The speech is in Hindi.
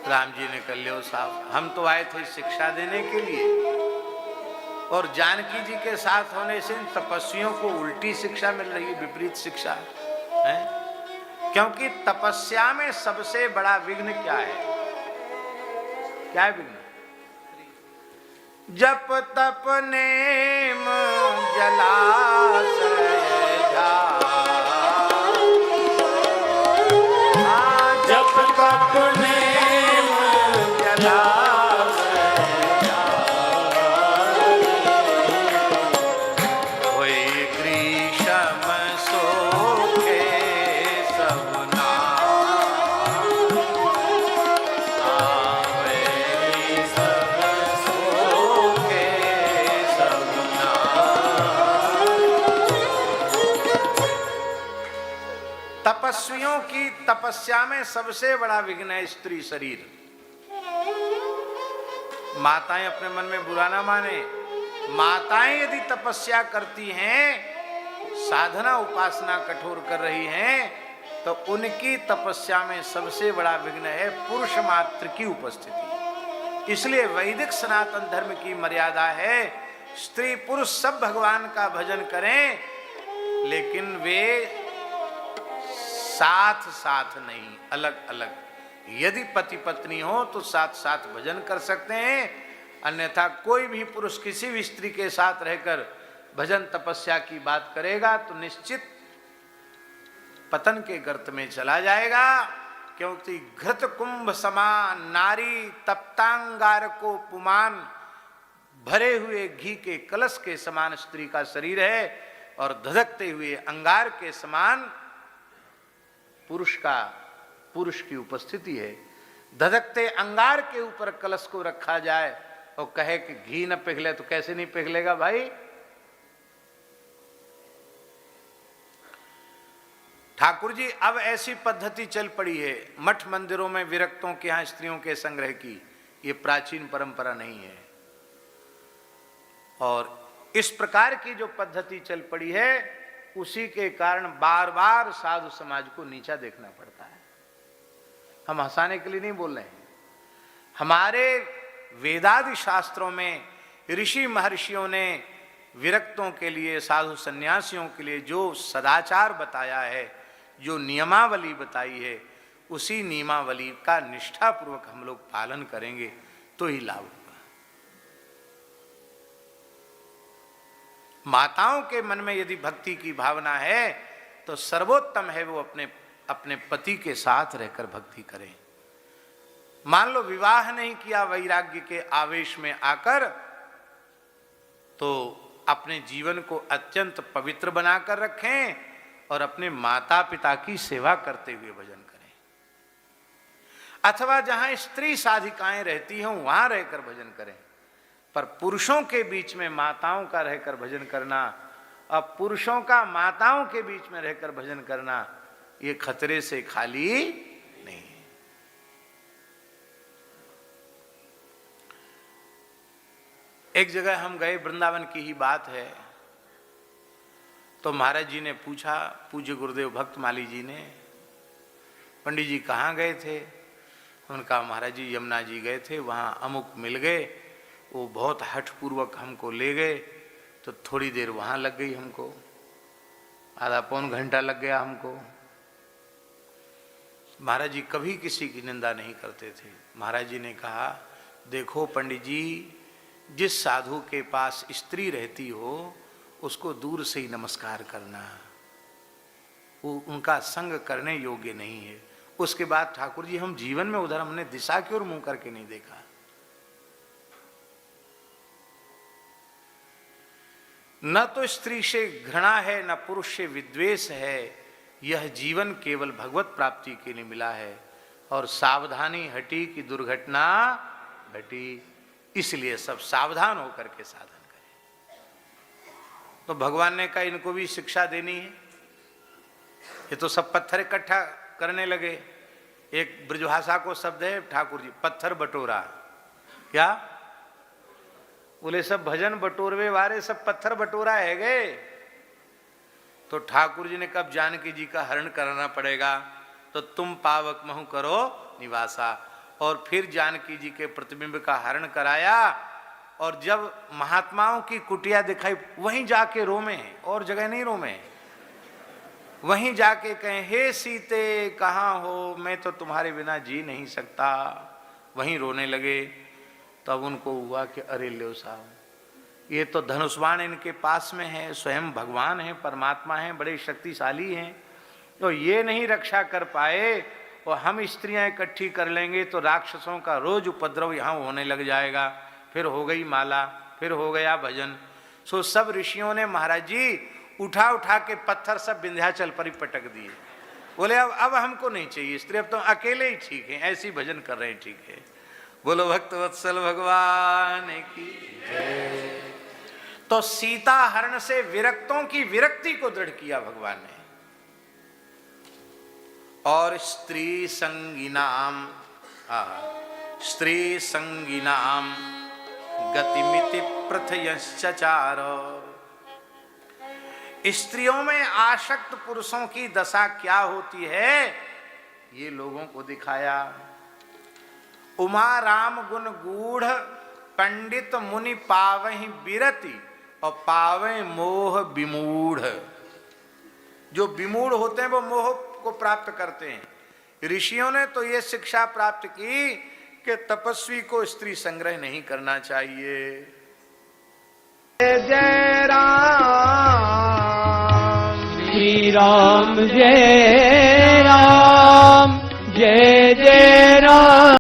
राम जी ने कह लियो साहब, हम तो आए थे शिक्षा देने के लिए, और जानकी जी के साथ होने से इन तपस्वियों को उल्टी शिक्षा मिल रही है, विपरीत शिक्षा है। क्योंकि तपस्या में सबसे बड़ा विघ्न क्या है? क्या है विघ्न? जप तप नेम जलाशय जप तप नेम जलाशय होय ग्रीष्म सोखे सब तपस्वियों की तपस्या में सबसे बड़ा विघ्न है स्त्री शरीर। माताएं अपने मन में बुरा ना माने, माताएं यदि तपस्या करती हैं, साधना उपासना कठोर कर रही हैं, तो उनकी तपस्या में सबसे बड़ा विघ्न है पुरुष मात्र की उपस्थिति। इसलिए वैदिक सनातन धर्म की मर्यादा है, स्त्री पुरुष सब भगवान का भजन करें, लेकिन वे साथ साथ नहीं, अलग अलग। यदि पति पत्नी हो तो साथ साथ भजन कर सकते हैं, अन्यथा कोई भी पुरुष किसी भी स्त्री के साथ रहकर भजन तपस्या की बात करेगा तो निश्चित पतन के गर्त में चला जाएगा। क्योंकि घृत कुंभ समान नारी तप्तांगार को पुमान, भरे हुए घी के कलश के समान स्त्री का शरीर है, और धधकते हुए अंगार के समान पुरुष की उपस्थिति है। धधकते अंगार के ऊपर कलश को रखा जाए और कहे कि घी न पिघले, तो कैसे नहीं पिघलेगा भाई? ठाकुर जी, अब ऐसी पद्धति चल पड़ी है मठ मंदिरों में विरक्तों के यहां स्त्रियों के संग्रह की। ये प्राचीन परंपरा नहीं है, और इस प्रकार की जो पद्धति चल पड़ी है, उसी के कारण बार बार साधु समाज को नीचा देखना पड़ता है। हम हंसाने के लिए नहीं बोल रहे हैं। हमारे वेदादि शास्त्रों में ऋषि महर्षियों ने विरक्तों के लिए, साधु सन्यासियों के लिए जो सदाचार बताया है, जो नियमावली बताई है, उसी नियमावली का निष्ठापूर्वक हम लोग पालन करेंगे तो ही लाभ होगा। माताओं के मन में यदि भक्ति की भावना है तो सर्वोत्तम है वो अपने पति के साथ रहकर भक्ति करें। मान लो विवाह नहीं किया वैराग्य के आवेश में आकर, तो अपने जीवन को अत्यंत पवित्र बनाकर रखें और अपने माता पिता की सेवा करते हुए भजन करें। अथवा जहां स्त्री साधिकाएं रहती हों वहां रहकर भजन करें। पर पुरुषों के बीच में माताओं का रहकर भजन करना, अब पुरुषों का माताओं के बीच में रहकर भजन करना, ये खतरे से खाली नहीं है। एक जगह हम गए, वृंदावन की ही बात है, तो महाराज जी ने पूछा, पूज्य गुरुदेव भक्तमाली जी ने, पंडित जी कहाँ गए थे? उनका महाराज जी यमुना जी गए थे, वहां अमुक मिल गए, वो बहुत हठपूर्वक हमको ले गए, तो थोड़ी देर वहां लग गई हमको, आधा पौन घंटा लग गया हमको। महाराज जी कभी किसी की निंदा नहीं करते थे। महाराज जी ने कहा, देखो पंडित जी, जिस साधु के पास स्त्री रहती हो उसको दूर से ही नमस्कार करना, वो उनका संग करने योग्य नहीं है। उसके बाद ठाकुर जी, हम जीवन में उधर हमने दिशा की ओर मुंह करके नहीं देखा। न तो स्त्री से घृणा है, न पुरुष से विद्वेष है। यह जीवन केवल भगवत प्राप्ति के लिए मिला है, और सावधानी हटी कि दुर्घटना घटी। इसलिए सब सावधान होकर के साधन करें। तो भगवान ने कहा इनको भी शिक्षा देनी है। ये तो सब पत्थर इकट्ठा करने लगे। एक ब्रजभाषा को शब्द है ठाकुर जी, पत्थर बटोरा। क्या बोले? सब भजन बटोरवे वारे सब पत्थर बटोरा है गए। तो ठाकुर जी ने कब जानकी जी का हरण कराना पड़ेगा, तो तुम पावक महु करो निवासा। और फिर जानकी जी के प्रतिबिंब का हरण कराया। और जब महात्माओं की कुटिया दिखाई, वहीं जाके रोमे हैं, और जगह नहीं रोमे हैं, वहीं जाके कहें हे सीते कहाँ हो, मैं तो तुम्हारे बिना जी नहीं सकता, वहीं रोने लगे। तब उनको हुआ कि अरे लो साहब, ये तो धनुष्बाण इनके पास में है, स्वयं भगवान है, परमात्मा है, बड़े शक्तिशाली हैं, तो ये नहीं रक्षा कर पाए और हम स्त्रियां इकट्ठी कर लेंगे तो राक्षसों का रोज उपद्रव यहाँ होने लग जाएगा। फिर हो गई माला, फिर हो गया भजन। सो सब ऋषियों ने महाराज जी उठा उठा के पत्थर सब विंध्याचल पर ही पटक दिए। बोले अब हमको नहीं चाहिए स्त्री, अब तो अकेले ही ठीक है, ऐसी भजन कर रहे हैं, ठीक है। बोलो भक्त वत्सल भगवान की जय। तो सीता हरण से विरक्तों की विरक्ति को दृढ़ किया भगवान ने। और स्त्री संगिनाम गतिमिति प्रथयश्चचार। स्त्रियों में आसक्त पुरुषों की दशा क्या होती है ये लोगों को दिखाया। उमा राम गुण गूढ़ पंडित मुनि पावहि बिरति और पावे मोह विमूढ़। जो विमूढ़ होते हैं वो मोह को प्राप्त करते हैं। ऋषियों ने तो ये शिक्षा प्राप्त की कि तपस्वी को स्त्री संग्रह नहीं करना चाहिए। जय राम जय राम जय जय राम।